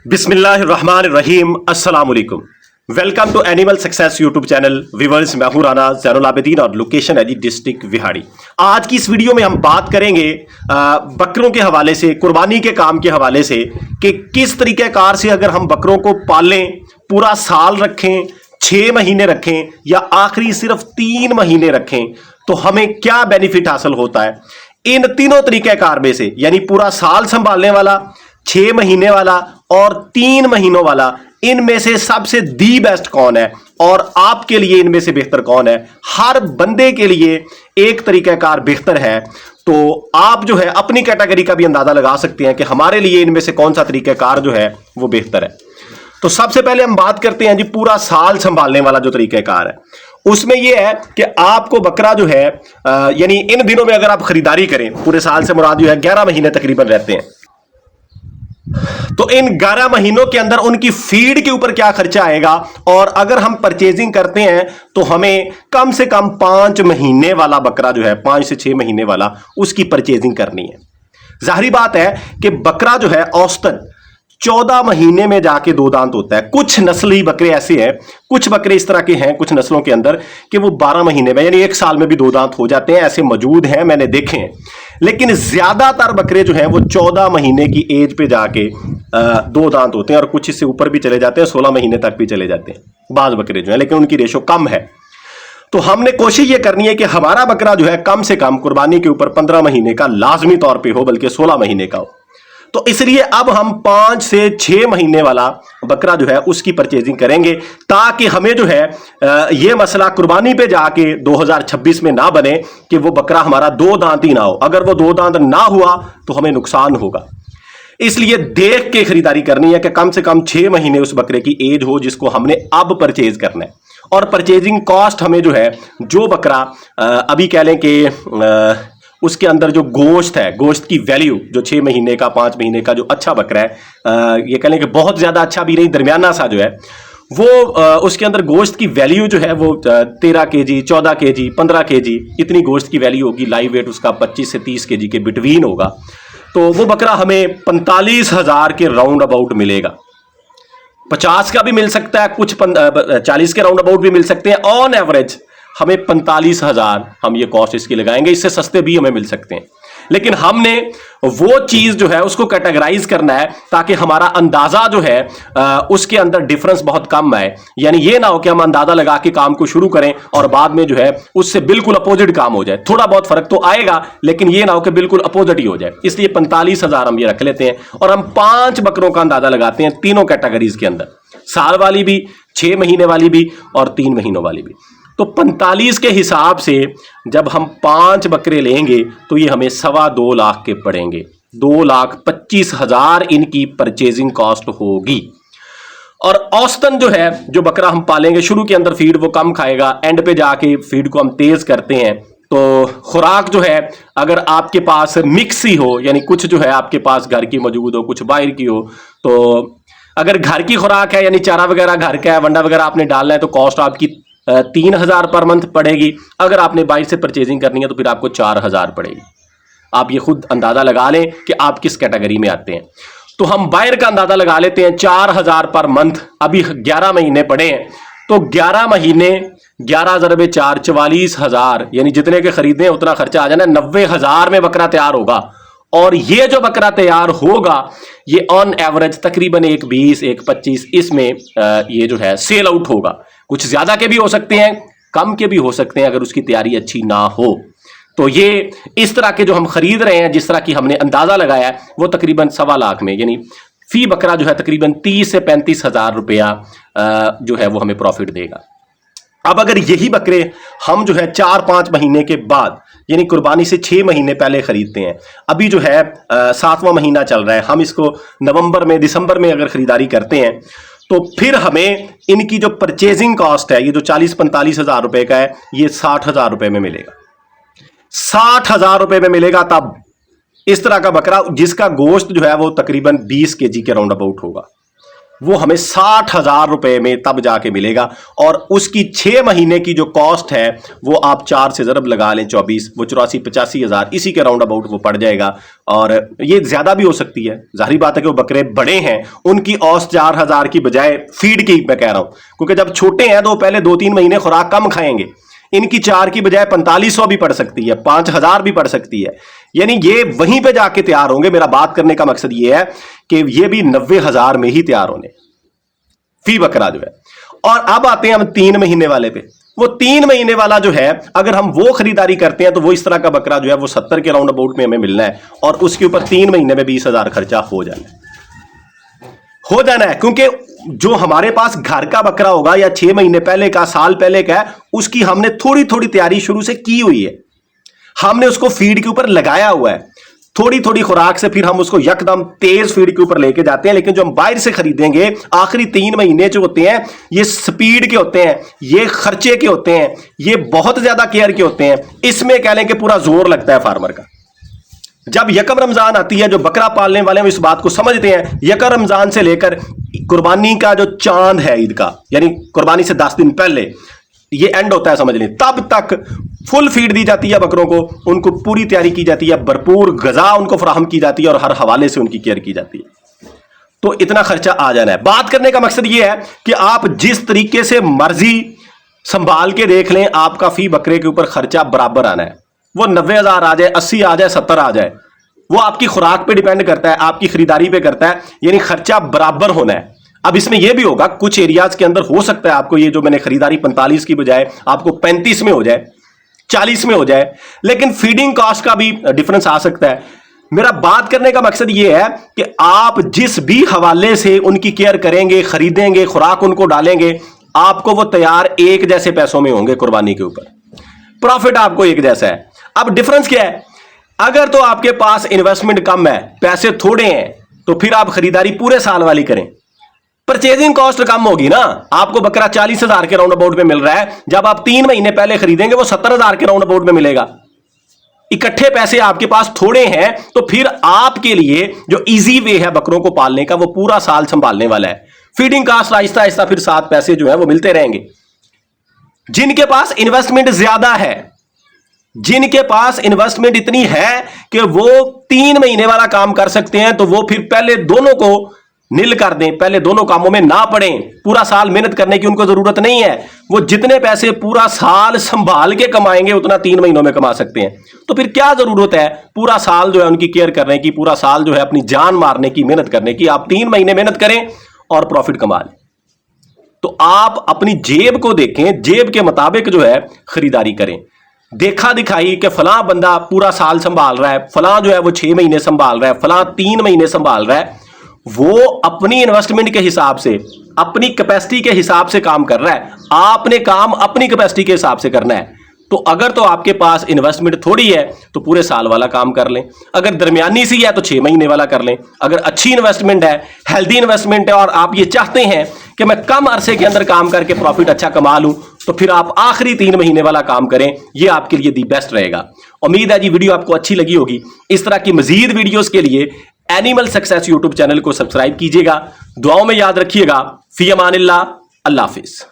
बिस्मिल्लाहिर्रहमानिर्रहीम अस्सलाम वालेकुम। Welcome to animal success YouTube channel. Viewers, मैं हूं राना ज़ैनुल आबिदीन और लोकेशन है जी डिस्ट्रिक्ट विहाड़ी। आज की इस वीडियो में हम बात करेंगे बकरों के हवाले से, कुर्बानी के काम के हवाले से कि किस तरीक़ेकार से अगर हम बकरों को पालें, पूरा साल रखें, 6 महीने रखें या आखिरी सिर्फ 3 महीने रखें तो हमें क्या बेनिफिट हासिल होता है। इन तीनों तरीक़ेकार में से, यानी पूरा साल संभालने वाला, 6 महीने वाला और 3 महीनों वाला, इनमें से सबसे दी बेस्ट कौन है और आपके लिए इनमें से बेहतर कौन है। हर बंदे के लिए एक तरीक़ाकार बेहतर है, तो आप जो है अपनी कैटेगरी का भी अंदाजा लगा सकते हैं कि हमारे लिए इनमें से कौन सा तरीक़ाकार जो है वो बेहतर है। तो सबसे पहले हम बात करते हैं जी पूरा साल संभालने वाला जो तरीक़ाकार है। उसमें यह है कि आपको बकरा जो है यानी इन दिनों में अगर आप खरीदारी करें, पूरे साल से मुराद जो है 11 महीने तकरीबन रहते हैं, तो इन 11 महीनों के अंदर उनकी फीड के ऊपर क्या खर्चा आएगा। और अगर हम परचेजिंग करते हैं तो हमें कम से कम 5 महीने वाला बकरा जो है, 5 से 6 महीने वाला, उसकी परचेजिंग करनी है। जाहिर बात है कि बकरा जो है औसतन 14 महीने में जाके 2 दांत होता है। कुछ नस्ली बकरे ऐसे हैं, कुछ बकरे इस तरह के हैं कुछ नस्लों के अंदर कि वो 12 महीने में यानी 1 साल में भी 2 दांत हो जाते हैं। ऐसे मौजूद हैं, मैंने देखे हैं। लेकिन ज्यादातर बकरे जो हैं वो 14 महीने की एज पे जाके 2 दांत होते हैं और कुछ इससे ऊपर भी चले जाते हैं, 16 महीने तक भी चले जाते हैं बाज बकरे जो है, लेकिन उनकी रेशो कम है। तो हमने कोशिश ये करनी है कि हमारा बकरा जो है कम से कम कुर्बानी के ऊपर 15 महीने का लाजमी तौर पर हो, बल्कि 16 महीने का हो। तो इसलिए अब हम 5 से 6 महीने वाला बकरा जो है उसकी परचेजिंग करेंगे, ताकि हमें जो है ये मसला कुर्बानी पे जाके 2026 में ना बने कि वो बकरा हमारा 2 दांत ही ना हो। अगर वो 2 दांत ना हुआ तो हमें नुकसान होगा। इसलिए देख के खरीदारी करनी है कि कम से कम 6 महीने उस बकरे की एज हो जिसको हमने अब परचेज करना है। और परचेजिंग कॉस्ट हमें जो है, जो बकरा अभी कह लें कि उसके अंदर जो गोश्त है, गोश्त की वैल्यू जो 6 महीने का, 5 महीने का जो अच्छा बकरा है, ये कह लें कि बहुत ज़्यादा अच्छा भी नहीं, दरमियाना सा जो है वो, उसके अंदर गोश्त की वैल्यू जो है वो 13 kg, 14 kg, 15 kg इतनी गोश्त की वैल्यू होगी। लाइव वेट उसका 25 से 30 kg के बिटवीन होगा। तो वो बकरा हमें 45,000 के राउंड अबाउट मिलेगा। 50 का भी मिल सकता है, कुछ 40 के राउंड अबाउट भी मिल सकते हैं। ऑन एवरेज हमें 45,000 हम ये कॉस्ट इसकी लगाएंगे। इससे सस्ते भी हमें मिल सकते हैं, लेकिन हमने वो चीज जो है उसको कैटेगराइज करना है ताकि हमारा अंदाजा जो है उसके अंदर डिफरेंस बहुत कम आए। यानी ये ना हो कि हम अंदाजा लगा के काम को शुरू करें और बाद में जो है उससे बिल्कुल अपोजिट काम हो जाए। थोड़ा बहुत फर्क तो आएगा, लेकिन ये ना हो कि बिल्कुल अपोजिट ही हो जाए। इसलिए 45,000 हम ये रख लेते हैं और हम 5 बकरों का अंदाजा लगाते हैं तीनों कैटेगरीज के अंदर, साल वाली भी, 6 महीने वाली भी और 3 महीनों वाली भी। तो 45 के हिसाब से जब हम 5 बकरे लेंगे तो ये हमें 2.25 लाख के पड़ेंगे। 2,25,000 इनकी परचेजिंग कॉस्ट होगी। और औसतन जो है, जो बकरा हम पालेंगे, शुरू के अंदर फीड वो कम खाएगा, एंड पे जाके फीड को हम तेज करते हैं। तो खुराक जो है, अगर आपके पास मिक्स ही हो, यानी कुछ जो है आपके पास घर की मौजूद हो, कुछ बाहर की हो, तो अगर घर की खुराक है यानी चारा वगैरह घर का है, वंडा वगैरह आपने डालना है, तो कॉस्ट आपकी 3,000 पर मंथ पड़ेगी। अगर आपने बाहर से परचेजिंग करनी है तो फिर आपको 4,000 पड़ेगी। आप ये खुद अंदाजा लगा लें कि आप किस कैटेगरी में आते हैं। तो हम बाहर का अंदाजा लगा लेते हैं, 4,000 पर मंथ। अभी 11 महीने पड़े हैं, तो 11 महीने 11 × 4 44,000, यानी जितने के खरीदे उतना खर्चा आ जाना। 90,000 में बकरा तैयार होगा। और ये जो बकरा तैयार होगा ये ऑन एवरेज तकरीबन 1.20, 1.25 इसमें ये जो है सेल आउट होगा। कुछ ज्यादा के भी हो सकते हैं, कम के भी हो सकते हैं अगर उसकी तैयारी अच्छी ना हो। तो ये इस तरह के जो हम खरीद रहे हैं, जिस तरह की हमने अंदाजा लगाया है, वो तकरीबन 2.25 लाख में, यानी फी बकरा जो है तकरीबन 30 से 35,000 रुपया जो है वो हमें प्रॉफिट देगा। अब अगर यही बकरे हम जो है 4-5 महीने के बाद, यानी कुर्बानी से 6 महीने पहले खरीदते हैं, अभी जो है 7वां महीना चल रहा है, हम इसको नवंबर में, दिसंबर में अगर खरीदारी करते हैं, तो फिर हमें इनकी जो परचेजिंग कॉस्ट है, ये जो 40-45,000 रुपए का है, ये 60,000 रुपए में मिलेगा। 60,000 रुपए में मिलेगा। तब इस तरह का बकरा जिसका गोश्त जो है वो तकरीबन 20 kg के राउंड अबाउट होगा, वो हमें 60,000 रुपए में तब जाके मिलेगा। और उसकी 6 महीने की जो कॉस्ट है वो आप 4 से ज़रब लगा लें 24, वो 84-85,000 इसी के राउंड अबाउट वो पड़ जाएगा। और ये ज़्यादा भी हो सकती है, जाहिर बात है कि वो बकरे बड़े हैं, उनकी औसत 4,000 की बजाय फीड की मैं कह रहा हूँ, क्योंकि जब छोटे हैं तो पहले 2-3 महीने खुराक कम खाएंगे, इनकी 4 की बजाय 4500 भी पड़ सकती है, 5,000 भी पड़ सकती है, यानी ये वहीं पे जाके तैयार होंगे। मेरा बात करने का मकसद ये है कि ये भी 90,000 में ही तैयार होने फी बकरा जो है। और अब आते हैं हम 3 महीने वाले पे। वो 3 महीने वाला जो है, अगर हम वो खरीदारी करते हैं तो वो इस तरह का बकरा जो है वो 70 के राउंड अबाउट में हमें मिलना है, और उसके ऊपर 3 महीने में 20,000 खर्चा हो जाना है, क्योंकि जो हमारे पास घर का बकरा होगा या 6 महीने पहले का, साल पहले का है, उसकी हमने थोड़ी थोड़ी तैयारी शुरू से की हुई है, हमने उसको फीड के ऊपर लगाया हुआ है, थोड़ी थोड़ी खुराक से फिर हम उसको यकदम तेज फीड के ऊपर लेके जाते हैं। लेकिन जो हम बाहर से खरीदेंगे, आखिरी 3 महीने जो होते हैं ये स्पीड के होते हैं, ये खर्चे के होते हैं, ये बहुत ज्यादा केयर के होते हैं, इसमें कह लें कि पूरा जोर लगता है फार्मर का। जब यकम रमजान आती है, जो बकरा पालने वाले हैं इस बात को समझते हैं, यकम रमजान से लेकर कुर्बानी का जो चांद है ईद का, यानी कुर्बानी से 10 दिन पहले ये एंड होता है समझ लें, तब तक फुल फीड दी जाती है बकरों को, उनको पूरी तैयारी की जाती है, भरपूर गजा उनको फराहम की जाती है और हर हवाले से उनकी केयर की जाती है। तो इतना खर्चा आ जाना है। बात करने का मकसद ये है कि आप जिस तरीके से मर्जी संभाल के देख लें, आपका फी बकरे के ऊपर खर्चा बराबर आना है। वो 90,000 आ जाए, 80 आ जाए, 70 आ जाए, वो आपकी खुराक पे डिपेंड करता है, आपकी खरीदारी पे करता है, यानी खर्चा बराबर होना है। अब इसमें यह भी होगा, कुछ एरियाज के अंदर हो सकता है आपको ये जो मैंने खरीदारी 45 की बजाय आपको 35 में हो जाए, 40 में हो जाए, लेकिन फीडिंग कॉस्ट का भी डिफरेंस आ सकता है। मेरा बात करने का मकसद यह है कि आप जिस भी हवाले से उनकी केयर करेंगे, खरीदेंगे, खुराक उनको डालेंगे, आपको वो तैयार एक जैसे पैसों में होंगे, कुर्बानी के ऊपर प्रॉफिट आपको एक जैसा है। अब डिफरेंस क्या है, अगर तो आपके पास इन्वेस्टमेंट कम है, पैसे थोड़े हैं, तो फिर आप खरीदारी पूरे साल वाली करें, परचेजिंग कॉस्ट कम होगी ना। आपको बकरा 40,000 के राउंड अबाउट में मिल रहा है, जब आप 3 महीने पहले खरीदेंगे वो 70,000 के राउंड अबाउट में मिलेगा। इकट्ठे पैसे आपके पास थोड़े हैं, तो फिर आपके लिए जो इजी वे है बकरों को पालने का, वो पूरा साल संभालने वाला है। फीडिंग कॉस्ट आहिस्ता आहिस्ता फिर 7 पैसे जो है वो मिलते रहेंगे। जिनके पास इन्वेस्टमेंट ज्यादा है, जिनके पास इन्वेस्टमेंट इतनी है कि वो 3 महीने वाला काम कर सकते हैं, तो वो फिर पहले दोनों को नील कर दें, पहले दोनों कामों में ना पड़ें, पूरा साल मेहनत करने की उनको जरूरत नहीं है। वो जितने पैसे पूरा साल संभाल के कमाएंगे उतना 3 महीनों में कमा सकते हैं। तो फिर क्या जरूरत है पूरा साल जो है उनकी केयर करने की, पूरा साल जो है अपनी जान मारने की, मेहनत करने की। आप 3 महीने मेहनत करें और प्रॉफिट कमा लें। तो आप अपनी जेब को देखें, जेब के मुताबिक जो है खरीदारी करें। देखा दिखाई कि फलां बंदा पूरा साल संभाल रहा है, फलां जो है वो 6 महीने संभाल रहा है, फलां 3 महीने संभाल रहा है, वो अपनी इन्वेस्टमेंट के हिसाब से, अपनी कैपेसिटी के हिसाब से काम कर रहा है। आपने काम अपनी कैपेसिटी के हिसाब से करना है। तो अगर तो आपके पास इन्वेस्टमेंट थोड़ी है तो पूरे साल वाला काम कर लें, अगर दरमियानी सी है तो 6 महीने वाला कर लें, अगर अच्छी इन्वेस्टमेंट है, हेल्दी इन्वेस्टमेंट है और आप ये चाहते हैं कि मैं कम अरसे के अंदर काम करके प्रॉफिट अच्छा कमा लूं, तो फिर आप आखिरी 3 महीने वाला काम करें, ये आपके लिए दी बेस्ट रहेगा। उम्मीद है जी वीडियो आपको अच्छी लगी होगी। इस तरह की मजीद वीडियोस के लिए एनिमल सक्सेस यूट्यूब चैनल को सब्सक्राइब कीजिएगा। दुआओं में याद रखिएगा। फी अमानिल्लाह, अल्लाह हाफिज।